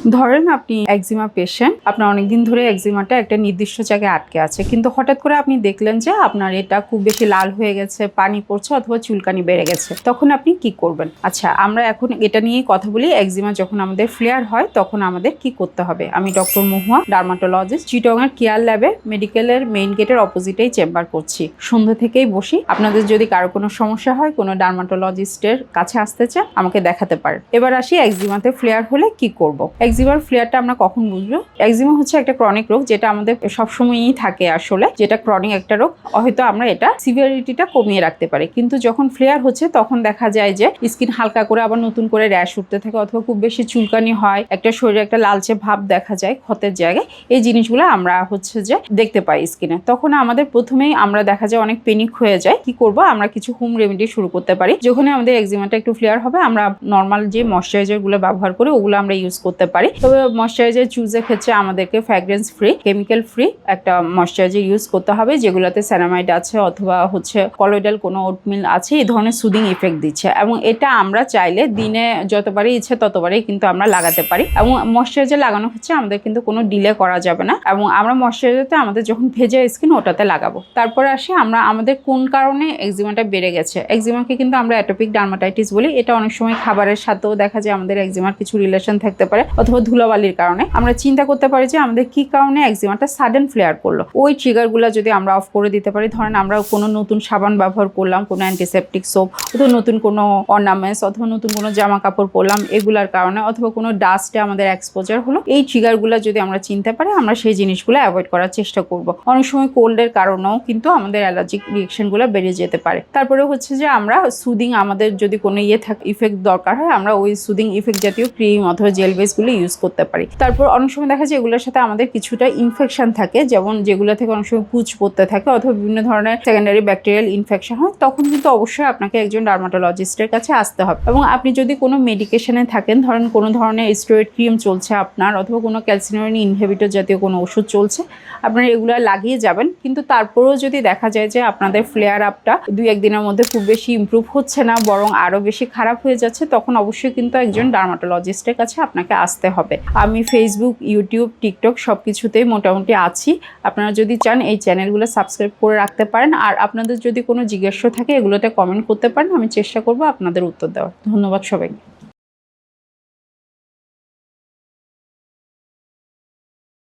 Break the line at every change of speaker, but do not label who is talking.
ধরেন আপনি eczema patient, আপনার অনেকদিন ধরে একজিমাটা একটা নির্দিষ্ট জায়গায় আটকে আছে, কিন্তু হঠাৎ করে আপনি দেখলেন যে আপনার এটা খুব বেশি লাল হয়ে গেছে, পানি পড়ছে অথবা চুলকানি বেড়ে গেছে, তখন আপনি কি করবেন? আচ্ছা, আমরা এখন এটা নিয়েই কথা বলি। একজিমা যখন আমাদের ফ্লেয়ার হয় তখন আমাদের কি করতে হবে। আমি ডক্টর মহুয়া, ডার্মাটোলজিস্ট, চিটগাং কেয়ার ল্যাবে মেডিকেলের মেইন গেটের অপোজিটেই চেম্বার করছি। সন্ধ্যা থেকেই বসি। আপনাদের যদি কারো কোনো সমস্যা হয়, কোনো ডার্মাটোলজিস্টের কাছে আসতে চান, আমাকে দেখাতে পারেন। এবার আসি একজিমাতে ফ্লেয়ার হলে কি করব। একজিমার ফ্লেয়ারটা আমরা কখন বুঝবো? একজিমা হচ্ছে একটা ক্রনিক রোগ, যেটা আমাদের সবসময়ই থাকে আসলে, যেটা ক্রনিক একটা রোগ। হয়তো আমরা এটা সিভিয়ারিটিটা কমিয়ে রাখতে পারি, কিন্তু যখন ফ্লেয়ার হচ্ছে তখন দেখা যায় যে স্কিন হালকা করে আবার নতুন করে র্যাশ উঠতে থাকে, অথবা খুব বেশি চুলকানি হয়, একটা শরীরে একটা লালচে ভাব দেখা যায় ক্ষতের জায়গায়। এই জিনিসগুলো আমরা হচ্ছে যে দেখতে পাই স্কিনে। তখন আমাদের প্রথমেই আমরা দেখা যায় অনেক পেনিক হয়ে যায়। কি করব? আমরা কিছু হোম রেমেডি শুরু করতে পারি। যখন আমাদের একজিমাটা একটু ফ্লেয়ার হবে, আমরা নর্মাল যে ময়শ্চারাইজার গুলো ব্যবহার করি ওগুলো আমরা ইউজ করতে পারি। তবে ময়শ্চারাইজার চুজের ক্ষেত্রে আমাদেরকে ফ্র্যাগ্রেন্স ফ্রি, কেমিক্যাল ফ্রি একটা ময়শ্চারাইজার ইউজ করতে হবে, যেগুলোতে স্যানামাইড আছে অথবা হচ্ছে কলোয়েডাল কোনো ওটমিল আছে, এই ধরনের সুদিং ইফেক্ট দিচ্ছে। এবং এটা আমরা চাইলে দিনে যতবারই ইচ্ছে ততবারই কিন্তু আমরা লাগাতে পারি। এবং ময়শ্চারাইজার লাগানো হচ্ছে আমাদের কিন্তু কোনো ডিলে করা যাবে না। এবং আমরা ময়শ্চারাইজারতে আমাদের যখন ভেজা স্কিন ওটাতে লাগাবো। তারপরে আসি আমরা আমাদের কোন কারণে একজিমাটা বেড়ে গেছে। একজিমাকে কিন্তু আমরা অ্যাটোপিক ডার্মাটাইটিস বলি। এটা অনেক সময় খাবারের সাথেও দেখা যায় আমাদের একজিমার কিছু রিলেশন থাকতে পারে, অথবা ধুলাবালির কারণে। আমরা চিন্তা করতে পারি যে আমাদের কি কারণে একজিমাটা সাডেন ফ্লেয়ার করলো। ওই ট্রিগারগুলো যদি আমরা অফ করে দিতে পারি, ধরেন আমরা কোনো নতুন সাবান ব্যবহার করলাম, কোনো অ্যান্টিসেপটিক সোপ, অথবা নতুন কোনো অর্নামেন্টস, অথবা নতুন কোনো জামা কাপড় পরলাম, এগুলার কারণে, অথবা কোনো ডাস্টে আমাদের এক্সপোজার হলো, এই ট্রিগারগুলো যদি আমরা চিনতে পারি, আমরা সেই জিনিসগুলো অ্যাভয়েড করার চেষ্টা করব। অনেক সময় কোল্ডের কারণেও কিন্তু আমাদের অ্যালার্জিক রিয়েকশনগুলো বেড়ে যেতে পারে। তারপরে হচ্ছে যে আমরা সুদিং, আমাদের যদি কোনো ইফেক্ট দরকার হয়, আমরা ওই সুদিং ইফেক্ট জাতীয় ক্রিম অথবা জেল বেসগুলো ইউজ করতে পারি। তারপর অনেক সময় দেখা যায় এগুলোর সাথে আমাদের কিছুটা ইনফেকশন থাকে, যেমন যেগুলো থেকে অনেক সময় পুঁজ পড়তে থাকে, অথবা বিভিন্ন ধরনের সেকেন্ডারি ব্যাকটেরিয়াল ইনফেকশন হয়, তখন কিন্তু অবশ্যই আপনাকে একজন ডার্মাটোলজিস্টের কাছে আসতে হবে। এবং আপনি যদি কোনো মেডিকেশনে থাকেন, ধরেন কোনো ধরনের স্টেরয়েড ক্রিম চলছে আপনার, অথবা কোনো ক্যালসিনিন ইনহিবিটর জাতীয় কোনো ওষুধ চলছে, আপনারা এগুলো লাগিয়ে যাবেন। কিন্তু তারপরেও যদি দেখা যায় যে আপনাদের ফ্লেয়ার আপটা 2-1 দিনের মধ্যে খুব বেশি ইমপ্রুভ হচ্ছে না, বরং আরও বেশি খারাপ হয়ে যাচ্ছে, তখন অবশ্যই কিন্তু একজন ডার্মাটোলজিস্টের কাছে আপনাকে আসতে হবে। আমি ফেসবুক, ইউটিউব, টিকটক সব কিছুতেই মোটামুটি আছি। আপনারা যদি চান এই চ্যানেলগুলো সাবস্ক্রাইব করে রাখতে পারেন। আর আপনাদের যদি কোনো জিজ্ঞাসা থাকে এগুলোতে কমেন্ট করতে পারেন, আমি চেষ্টা করব আপনাদের উত্তর দেওয়ার। ধন্যবাদ সবাইকে।